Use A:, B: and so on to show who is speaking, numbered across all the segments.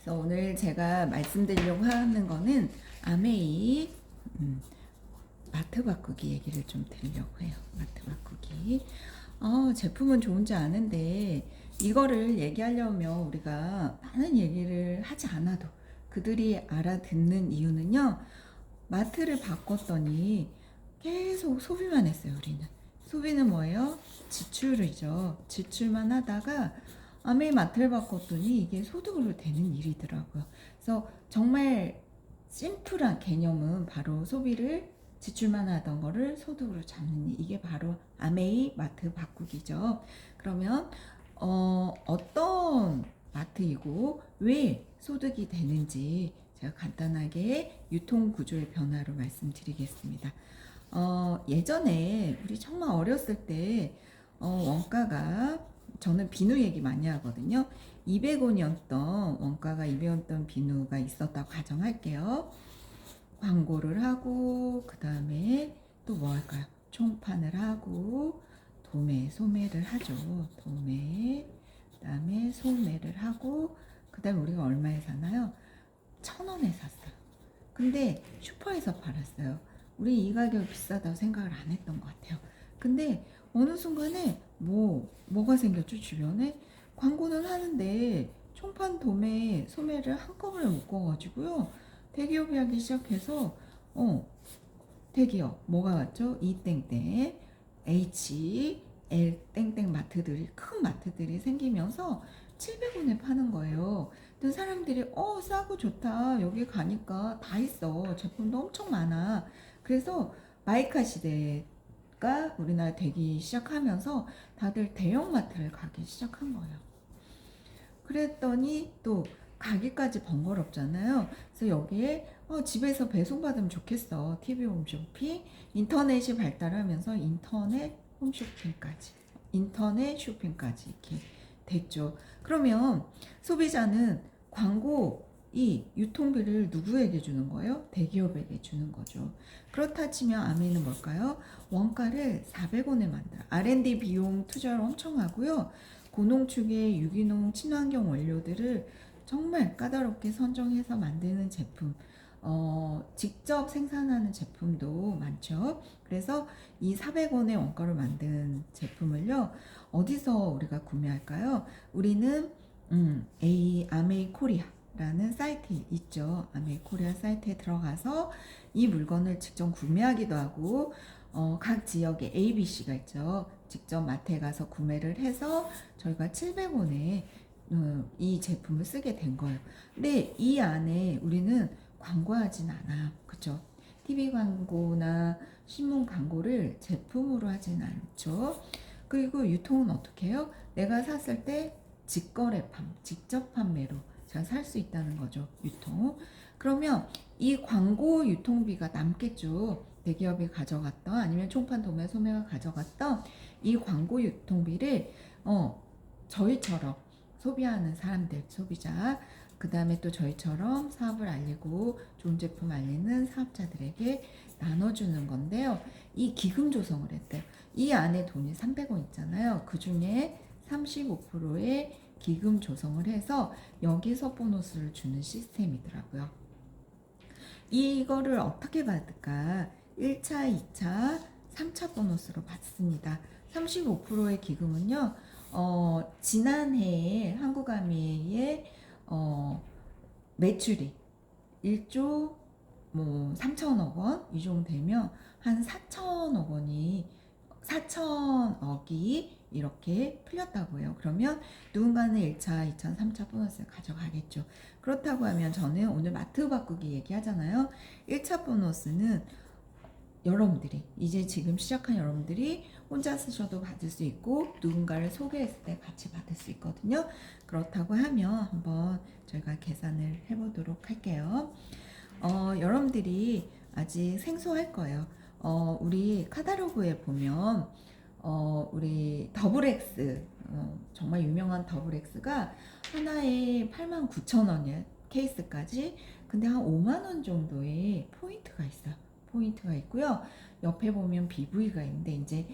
A: 그래서 오늘 제가 말씀드리려고 하는 거는 아메이 마트 바꾸기 얘기를 좀 드리려고 해요. 마트 바꾸기. 제품은 좋은지 아는데 이거를 얘기하려면 우리가 많은 얘기를 하지 않아도 그들이 알아듣는 이유는요. 마트를 바꿨더니 계속 소비만 했어요, 우리는. 소비는 뭐예요? 지출이죠. 지출만 하다가 아메이 마트를 바꿨더니 이게 소득으로 되는 일이더라고요. 그래서 정말 심플한 개념은 바로 소비를 지출만 하던 거를 소득으로 잡는 일. 이게 바로 아메이 마트 바꾸기죠. 그러면 어떤 마트이고 왜 소득이 되는지 제가 간단하게 유통 구조의 변화로 말씀드리겠습니다. 예전에 우리 정말 어렸을 때 원가가 저는 비누 얘기 많이 하거든요. 200원이었던 원가가 200원이었던 비누가 있었다고 가정할게요. 광고를 하고 그 다음에 또 뭐 할까요? 총판을 하고 도매, 소매를 하죠. 도매, 그 다음에 소매를 하고 그 다음에 우리가 얼마에 사나요? 1,000원에 샀어요. 근데 슈퍼에서 팔았어요. 우리 이 가격 비싸다고 생각을 안 했던 것 같아요. 근데 어느 순간에 뭐가 생겼죠? 주변에 광고는 하는데 총판, 도매, 소매를 한꺼번에 묶어가지고요. 대기업이 하기 시작해서 대기업 뭐가 왔죠? 이땡땡, H, L 땡땡 마트들이 큰 마트들이 생기면서 700원에 파는 거예요. 근데 사람들이 싸고 좋다. 여기 가니까 다 있어. 제품도 엄청 많아. 그래서 마이카 시대가 우리나라 되기 시작하면서 다들 대형마트를 가기 시작한 거예요. 그랬더니 또 가기까지 번거롭잖아요. 그래서 여기에 집에서 배송받으면 좋겠어. TV 홈쇼핑, 인터넷이 발달하면서 인터넷 쇼핑까지 이렇게 됐죠. 그러면 소비자는 이 유통비를 누구에게 주는 거예요? 대기업에게 주는 거죠. 그렇다 치면 아메이는 뭘까요? 원가를 400원에 만들어. R&D 비용 투자를 엄청 하고요. 고농축의 유기농 친환경 원료들을 정말 까다롭게 선정해서 만드는 제품, 직접 생산하는 제품도 많죠. 그래서 이 400원의 원가로 만든 제품을요, 어디서 우리가 구매할까요? 우리는 아메이 코리아라는 사이트 있죠. 아메이 코리아 사이트에 들어가서 이 물건을 직접 구매하기도 하고, 각 지역에 ABC가 있죠. 직접 마트에 가서 구매를 해서 저희가 700원에 이 제품을 쓰게 된 거예요. 근데 이 안에 우리는 광고하진 않아. 그쵸? TV 광고나 신문 광고를 제품으로 하진 않죠. 그리고 유통은 어떻게 해요? 내가 샀을 때 직접 판매로 제가 살 수 있다는 거죠. 유통. 그러면 이 광고 유통비가 남겠죠. 대기업이 가져갔던 아니면 총판 도매 소매가 가져갔던 이 광고 유통비를 저희처럼 소비하는 사람들, 소비자, 그 다음에 또 저희처럼 사업을 알리고 좋은 제품 알리는 사업자들에게 나눠주는 건데요. 이 기금 조성을 했대요. 이 안에 돈이 300원 있잖아요. 그 중에 35%의 기금 조성을 해서 여기서 보너스를 주는 시스템이더라고요. 이거를 어떻게 받을까? 1차, 2차, 3차 보너스로 받습니다. 35%의 기금은요, 지난해에 한국아미의 매출이 1조 3천억 원 이 정도 되면 한 4천억이 이렇게 풀렸다고 해요. 그러면 누군가는 1차, 2차, 3차 보너스를 가져가겠죠. 그렇다고 하면 저는 오늘 마트 바꾸기 얘기하잖아요. 1차 보너스는 여러분들이 이제 지금 시작한 여러분들이 혼자 쓰셔도 받을 수 있고 누군가를 소개했을 때 같이 받을 수 있거든요. 그렇다고 하면 한번 저희가 계산을 해보도록 할게요. 여러분들이 아직 생소할 거예요. 우리 카탈로그에 보면 우리 더블 X 정말 유명한 더블 X가 하나에 89,000원이에요. 케이스까지. 근데 한 5만 원 정도의 포인트가 있어요. 포인트가 있고요. 옆에 보면 BV가 있는데 이제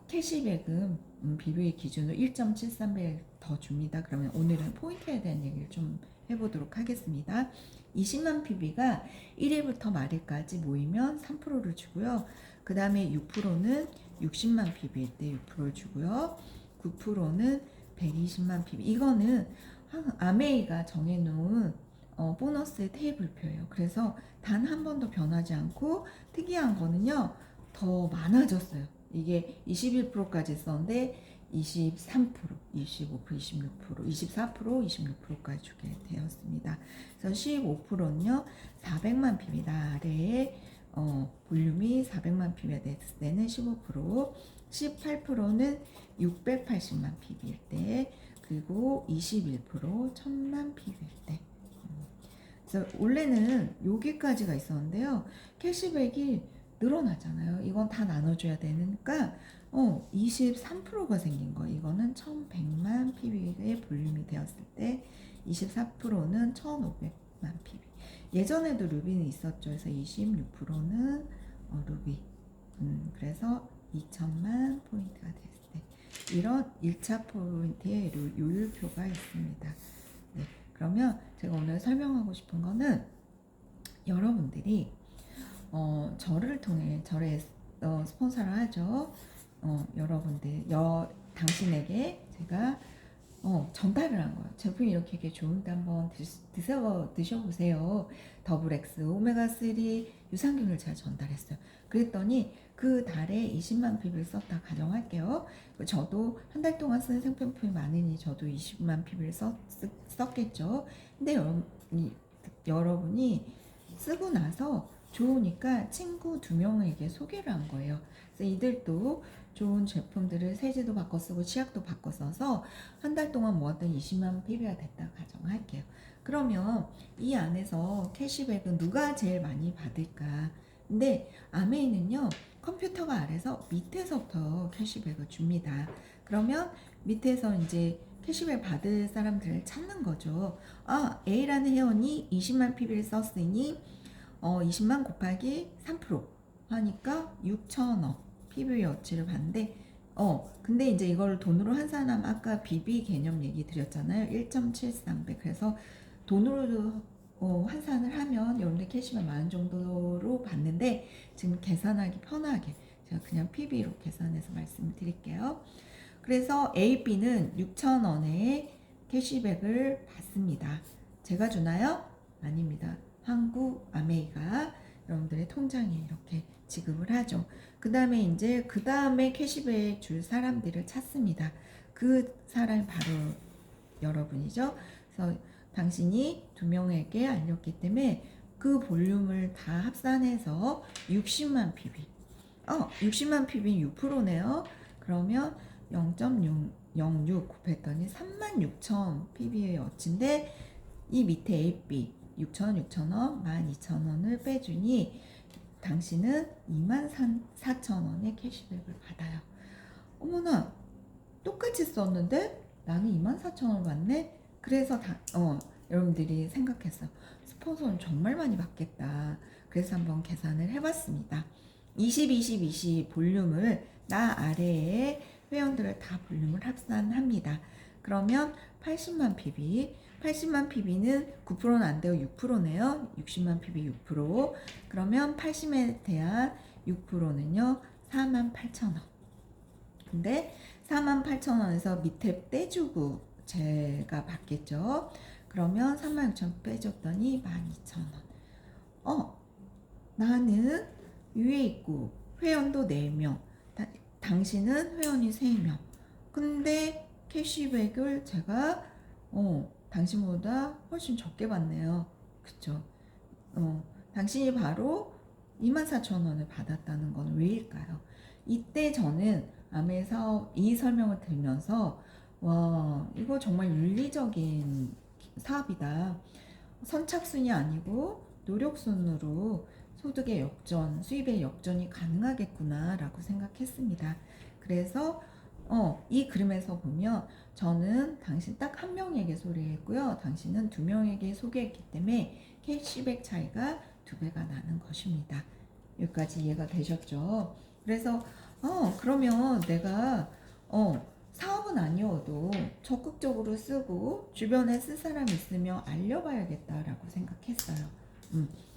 A: 캐시백은 BV 기준으로 1.73배 더 줍니다. 그러면 오늘은 포인트에 대한 얘기를 좀 해보도록 하겠습니다. 20만 PB가 1일부터 말일까지 모이면 3%를 주고요. 그 다음에 6%는 60만 PB일 때 6%를 주고요. 9%는 120만 PB. 이거는 아메이가 정해놓은 보너스의 테이블표예요. 그래서 단 한 번도 변하지 않고 특이한 거는요, 더 많아졌어요. 이게 21%까지 있었는데 23%, 25%, 26%, 24%, 26%까지 주게 되었습니다. 그래서 15%는요, 400만 PB 아래에 볼륨이 400만 PB가 됐을 때는 15%, 18%는 680만 PB일 때, 그리고 21% 1000만 PB일 때. 그래서 원래는 여기까지가 있었는데요. 캐시백이 늘어나잖아요. 이건 다 나눠줘야 되니까 23%가 생긴 거. 이거는 1100만 PB의 볼륨이 되었을 때 24%는 1500만 PB. 예전에도 루비는 있었죠. 그래서 26%는 루비. 그래서 2000만 포인트가 됐을 때 이런 1차 포인트의 요율표가 있습니다. 네, 그러면 제가 오늘 설명하고 싶은 거는 여러분들이 저를 통해 저를 스폰서를 하죠. 여러분들 당신에게 제가 전달을 한 거예요. 제품이 이렇게 좋은데 한번 드셔보세요. 더블 X 오메가3 유산균을 제가 전달했어요. 그랬더니 그 달에 20만 PB를 썼다 가정할게요. 저도 한 달 동안 쓴 생필품이 많으니 저도 20만 PB를 썼겠죠. 근데 여러분이 쓰고 나서 좋으니까 친구 2명에게 소개를 한 거예요. 그래서 이들도 좋은 제품들을 세제도 바꿔 쓰고 치약도 바꿔 써서 한 달 동안 모았던 20만 PB가 됐다 가정할게요. 그러면 이 안에서 캐시백은 누가 제일 많이 받을까? 근데 아메이는요, 컴퓨터가 아래서 밑에서부터 캐시백을 줍니다. 그러면 밑에서 이제 캐시백 받을 사람들을 찾는 거죠. A라는 회원이 20만 PB를 썼으니 20만 곱하기 3% 하니까 6,000원 PB 어치를 받는데 근데 이제 이걸 돈으로 환산하면 아까 BB 개념 얘기 드렸잖아요. 1.73배. 그래서 돈으로 환산을 하면 여러분들 캐시백 만원 정도로 받는데 지금 계산하기 편하게 제가 그냥 PB로 계산해서 말씀드릴게요. 그래서 A, B는 6,000원의 캐시백을 받습니다. 제가 주나요? 아닙니다. 한국 아메이가 여러분들의 통장에 이렇게 지급을 하죠. 그 다음에 캐시백 줄 사람들을 찾습니다. 그 사람이 바로 여러분이죠. 그래서 당신이 2명에게 알렸기 때문에 그 볼륨을 다 합산해서 60만 PB. 60만 PB 6%네요. 그러면 0.06 곱했더니 36,000 PB의 어치인데 이 밑에 AB 6,000원, 12,000원을 빼주니 당신은 24,000원의 캐시백을 받아요. 어머나, 똑같이 썼는데 나는 24,000원을 받네? 그래서 여러분들이 생각했어요. 스폰서는 정말 많이 받겠다. 그래서 한번 계산을 해봤습니다. 20 볼륨을 나 아래에 회원들을 다 볼륨을 합산합니다. 그러면 80만 PB, 80만 PB는 9%는 안 되고 6%네요. 60만 PB 6%. 그러면 80에 대한 6%는요. 48,000원. 근데 48,000원에서 밑에 떼주고 제가 받겠죠. 그러면 36,000원 빼줬더니 12,000원. 나는 위에 있고 회원도 4명. 당신은 회원이 3명. 근데 캐시백을 제가 당신보다 훨씬 적게 받네요. 그쵸? 당신이 바로 24,000원을 받았다는 건 왜일까요? 이때 저는 아메 사업 이 설명을 들으면서 와, 이거 정말 윤리적인 사업이다. 선착순이 아니고 노력순으로 소득의 역전, 수입의 역전이 가능하겠구나 라고 생각했습니다. 그래서 이 그림에서 보면 저는 당신 딱 한 명에게 소개했고요. 당신은 2명에게 소개했기 때문에 캐시백 차이가 2배가 나는 것입니다. 여기까지 이해가 되셨죠? 그래서 그러면 내가 사업은 아니어도 적극적으로 쓰고 주변에 쓸 사람 있으면 알려봐야겠다라고 생각했어요.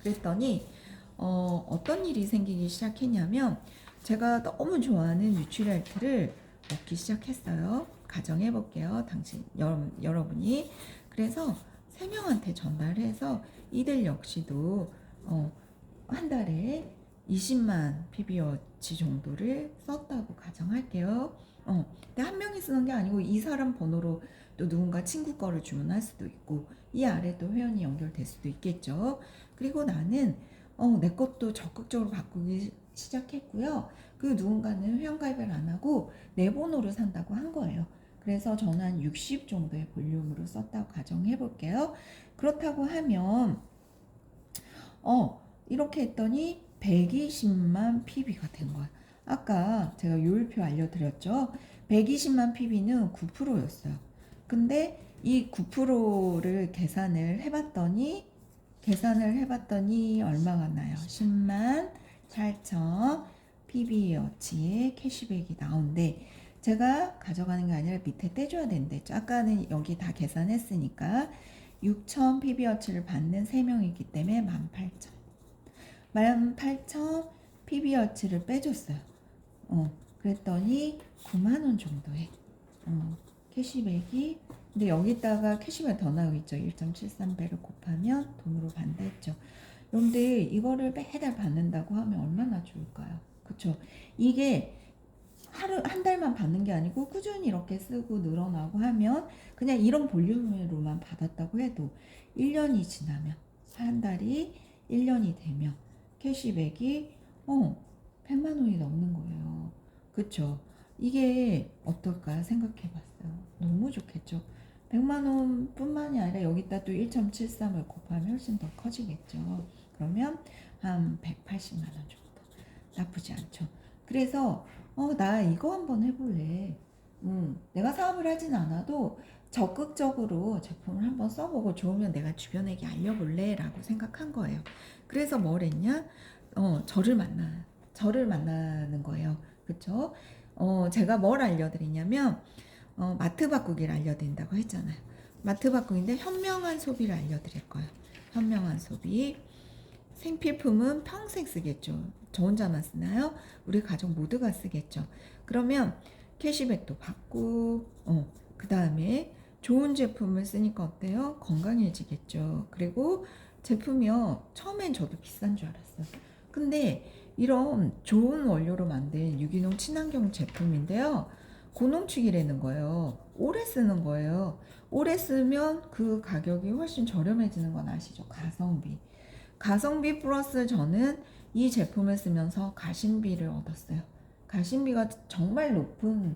A: 그랬더니 어떤 일이 생기기 시작했냐면 제가 너무 좋아하는 뉴트리알트를 먹기 시작했어요. 가정해 볼게요. 당신 여러분이 그래서 3명한테 전달해서 이들 역시도 한 달에 20만 PB어치 정도를 썼다고 가정할게요. 근데 한 명이 쓰는 게 아니고 이 사람 번호로 또 누군가 친구 거를 주문할 수도 있고 이 아래 또 회원이 연결될 수도 있겠죠. 그리고 나는 내 것도 적극적으로 바꾸기 시작했고요. 그 누군가는 회원가입을 안 하고 내 번호를 산다고 한 거예요. 그래서 저는 한 60 정도의 볼륨으로 썼다고 가정해 볼게요. 그렇다고 하면 이렇게 했더니 120만 PB가 된 거야. 아까 제가 요율표 알려드렸죠. 120만 PB는 9%였어요. 근데 이 9%를 계산을 해봤더니 얼마가 나요? 10만 8천 PB어치의 캐시백이 나온대. 제가 가져가는 게 아니라 밑에 떼줘야 된대. 아까는 여기 다 계산했으니까 6천 PB어치를 받는 3명이기 때문에 18,000. 18,000 PB어치를 빼줬어요. 그랬더니 9만 원 정도의 캐시백이. 근데 여기다가 캐시백 더 나오고 있죠. 1.73배를 곱하면 돈으로 반다 했죠. 여러분들 이거를 매달 받는다고 하면 얼마나 좋을까요? 그쵸? 이게 한 달만 받는 게 아니고 꾸준히 이렇게 쓰고 늘어나고 하면 그냥 이런 볼륨으로만 받았다고 해도 1년이 지나면 한 달이 1년이 되면 캐시백이 100만 원이 넘는 거예요. 그쵸? 이게 어떨까 생각해봤어요. 너무 좋겠죠? 100만 원 뿐만이 아니라 여기다 또 1.73을 곱하면 훨씬 더 커지겠죠. 그러면 한 180만 원 정도. 나쁘지 않죠. 그래서 나 이거 한번 해볼래. 내가 사업을 하진 않아도 적극적으로 제품을 한번 써보고 좋으면 내가 주변에게 알려볼래 라고 생각한 거예요. 그래서 뭘 했냐? 저를 만나는 거예요. 그쵸? 제가 뭘 알려드리냐면 마트 바꾸기를 알려드린다고 했잖아요. 마트 바꾸기인데 현명한 소비를 알려드릴 거예요. 현명한 소비. 생필품은 평생 쓰겠죠. 저 혼자만 쓰나요? 우리 가족 모두가 쓰겠죠. 그러면 캐시백도 받고 그 다음에 좋은 제품을 쓰니까 어때요? 건강해지겠죠. 그리고 제품이요. 처음엔 저도 비싼 줄 알았어요. 근데 이런 좋은 원료로 만든 유기농 친환경 제품인데요. 고농축이라는 거예요. 오래 쓰는 거예요. 오래 쓰면 그 가격이 훨씬 저렴해지는 건 아시죠? 가성비 플러스 저는 이 제품을 쓰면서 가심비를 얻었어요. 가심비가 정말 높은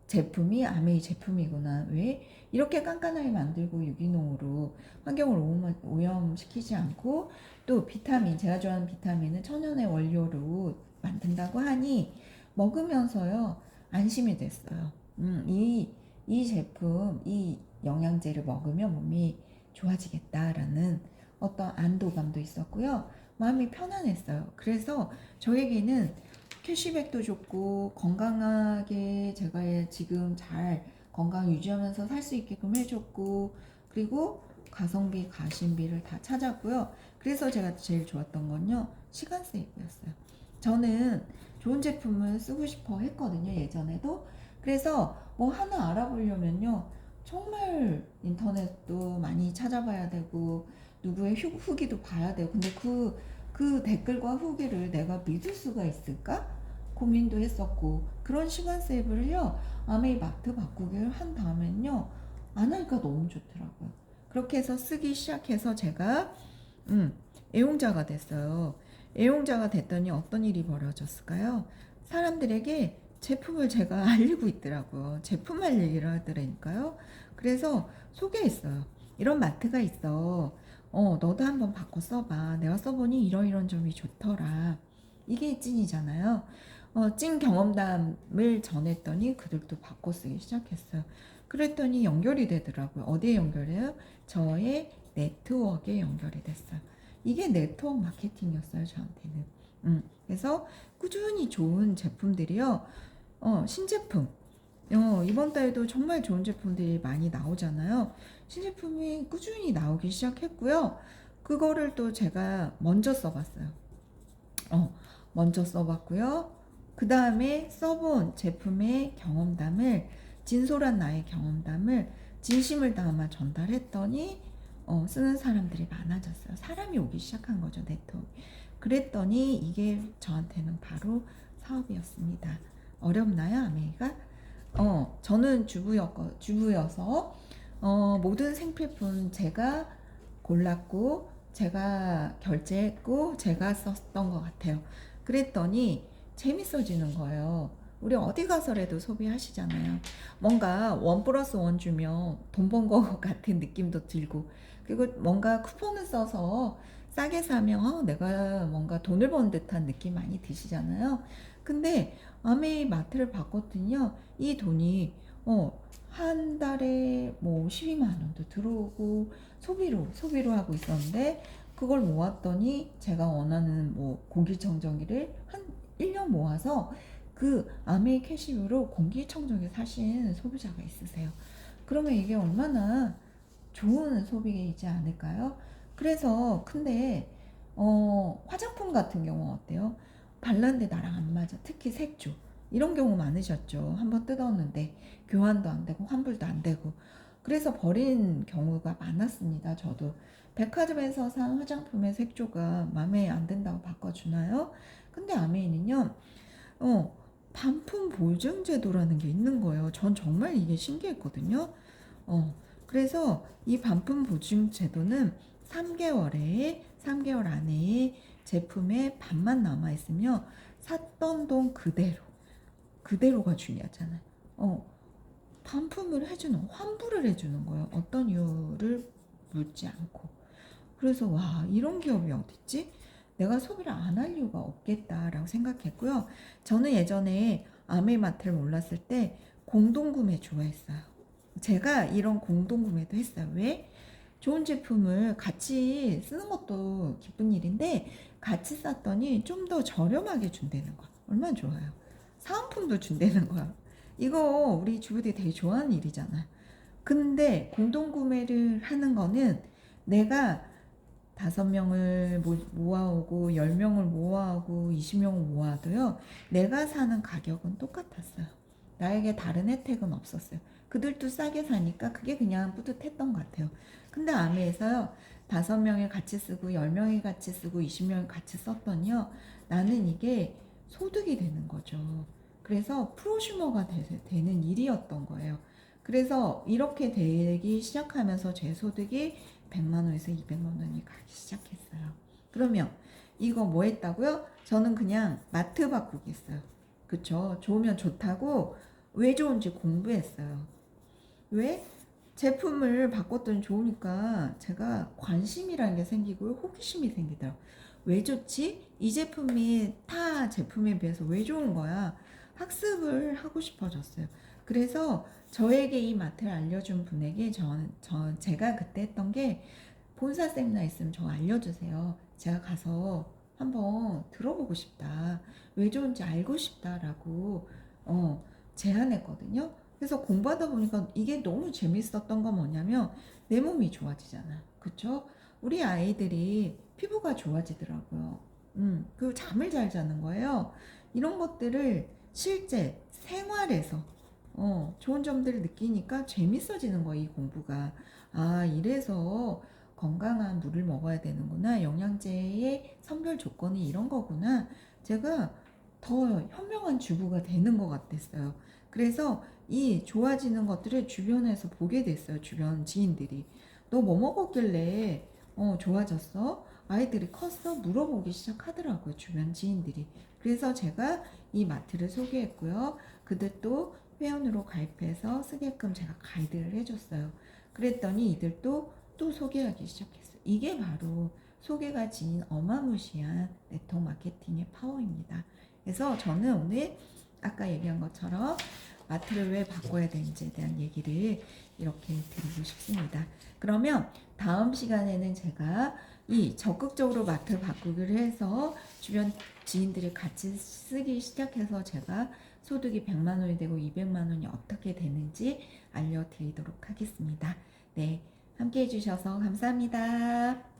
A: 제품이 아메이 제품이구나. 왜? 이렇게 깐깐하게 만들고 유기농으로 환경을 오염시키지 않고 또 비타민, 제가 좋아하는 비타민은 천연의 원료로 만든다고 하니 먹으면서요 안심이 됐어요. 이 제품, 이 영양제를 먹으면 몸이 좋아지겠다라는 어떤 안도감도 있었고요. 마음이 편안했어요. 그래서 저에게는 캐시백도 좋고 건강하게 제가 지금 잘 건강 유지하면서 살 수 있게끔 해줬고 그리고 가성비, 가심비를 다 찾았고요. 그래서 제가 제일 좋았던 건요. 시간 세이브였어요. 저는 좋은 제품을 쓰고 싶어 했거든요. 예전에도. 그래서 뭐 하나 알아보려면요. 정말 인터넷도 많이 찾아봐야 되고 누구의 후기도 봐야 돼요. 근데 그 댓글과 후기를 내가 믿을 수가 있을까? 고민도 했었고 그런 시간 세이브를요. 아메이 마트 바꾸기를 한 다음엔요. 안 하니까 너무 좋더라고요. 그렇게 해서 쓰기 시작해서 제가 애용자가 됐어요. 애용자가 됐더니 어떤 일이 벌어졌을까요? 사람들에게 제품을 제가 알리고 있더라고요. 제품만 얘기를 하더라니까요. 그래서 소개했어요. 이런 마트가 있어. 너도 한번 바꿔 써봐. 내가 써보니 이런 점이 좋더라. 이게 찐이잖아요. 찐 경험담을 전했더니 그들도 바꿔 쓰기 시작했어요. 그랬더니 연결이 되더라고요. 어디에 연결해요? 저의 네트워크에 연결이 됐어요. 이게 네트워크 마케팅이었어요, 저한테는. 그래서 꾸준히 좋은 제품들이요. 신제품. 이번 달에도 정말 좋은 제품들이 많이 나오잖아요. 신제품이 꾸준히 나오기 시작했고요. 그거를 또 제가 먼저 써봤어요. 먼저 써봤고요. 그 다음에 써본 제품의 경험담을, 진솔한 나의 경험담을 진심을 담아 전달했더니 쓰는 사람들이 많아졌어요. 사람이 오기 시작한 거죠, 네트워크. 그랬더니 이게 저한테는 바로 사업이었습니다. 어렵나요, 아메이가? 저는 주부여서 모든 생필품 제가 골랐고 제가 결제했고 제가 썼던 것 같아요. 그랬더니 재밌어지는 거예요. 우리 어디 가서라도 소비하시잖아요. 뭔가 1+1 주면 돈 번 거 같은 느낌도 들고, 그리고 뭔가 쿠폰을 써서 싸게 사면 내가 뭔가 돈을 번 듯한 느낌 많이 드시잖아요. 근데 아메이 마트를 봤거든요. 이 돈이 한 달에 뭐 12만 원도 들어오고 소비로 하고 있었는데, 그걸 모았더니 제가 원하는 뭐 공기청정기를 한 1년 모아서 그 아메이 캐시로 공기청정기 사신 소비자가 있으세요. 그러면 이게 얼마나 좋은 소비이지 않을까요? 그래서 근데 화장품 같은 경우 어때요? 발랐는데 나랑 안 맞아. 특히 색조. 이런 경우 많으셨죠. 한번 뜯었는데 교환도 안 되고 환불도 안 되고. 그래서 버린 경우가 많았습니다. 저도 백화점에서 산 화장품의 색조가 마음에 안 든다고 바꿔주나요? 근데 아메이는요, 반품 보증 제도라는 게 있는 거예요. 전 정말 이게 신기했거든요. 그래서 이 반품 보증 제도는 3개월 안에 제품의 반만 남아 있으면 샀던 돈 그대로가 중요하잖아요. 반품을 해주는, 환불을 해주는 거예요. 어떤 이유를 묻지 않고. 그래서 와, 이런 기업이 어딨지? 내가 소비를 안 할 이유가 없겠다라고 생각했고요. 저는 예전에 아메이마트를 몰랐을 때 공동구매 좋아했어요. 제가 이런 공동구매도 했어요. 왜? 좋은 제품을 같이 쓰는 것도 기쁜 일인데 같이 쌌더니 좀 더 저렴하게 준다는 거. 얼마나 좋아요. 사은품도 준다는 거야. 이거 우리 주부들이 되게 좋아하는 일이잖아요. 근데 공동구매를 하는 거는 내가 5명을 모아오고 10명을 모아오고 20명을 모아도요, 내가 사는 가격은 똑같았어요. 나에게 다른 혜택은 없었어요. 그들도 싸게 사니까 그게 그냥 뿌듯했던 것 같아요. 근데 아메에서요, 5명이 같이 쓰고 10명이 같이 쓰고 20명이 같이 썼더니요, 나는 이게 소득이 되는 거죠. 그래서 프로슈머가 되는 일이었던 거예요. 그래서 이렇게 되기 시작하면서 제 소득이 100만 원에서 200만 원이 가기 시작했어요. 그러면 이거 뭐 했다고요? 저는 그냥 마트 바꾸기 했어요. 그쵸? 좋으면 좋다고 왜 좋은지 공부했어요. 왜? 제품을 바꿨더니 좋으니까 제가 관심이라는 게 생기고 호기심이 생기더라고요. 왜 좋지? 이 제품이 타 제품에 비해서 왜 좋은 거야? 학습을 하고 싶어졌어요. 그래서 저에게 이 마트를 알려준 분에게 제가 그때 했던 게, 본사 세미나 있으면 저 알려주세요. 제가 가서 한번 들어보고 싶다. 왜 좋은지 알고 싶다라고 제안했거든요. 그래서 공부하다 보니까 이게 너무 재밌었던 건 뭐냐면 내 몸이 좋아지잖아. 그쵸? 우리 아이들이 피부가 좋아지더라고요. 그리고 잠을 잘 자는 거예요. 이런 것들을 실제 생활에서 좋은 점들을 느끼니까 재밌어지는 거예요, 이 공부가. 아, 이래서 건강한 물을 먹어야 되는구나. 영양제의 선별 조건이 이런 거구나. 제가 더 현명한 주부가 되는 것 같았어요. 그래서 이 좋아지는 것들을 주변에서 보게 됐어요. 주변 지인들이. 너 뭐 먹었길래 좋아졌어? 아이들이 컸어? 물어보기 시작하더라고요. 주변 지인들이. 그래서 제가 이 마트를 소개했고요. 그들도 회원으로 가입해서 쓰게끔 제가 가이드를 해줬어요. 그랬더니 이들도 또 소개하기 시작했어요. 이게 바로 소개가 지닌 어마무시한 네트워크 마케팅의 파워입니다. 그래서 저는 오늘 아까 얘기한 것처럼 마트를 왜 바꿔야 되는지에 대한 얘기를 이렇게 드리고 싶습니다. 그러면 다음 시간에는 제가 이 적극적으로 마트를 바꾸기를 해서 주변 지인들이 같이 쓰기 시작해서 제가 소득이 100만 원이 되고 200만 원이 어떻게 되는지 알려드리도록 하겠습니다. 네, 함께 해주셔서 감사합니다.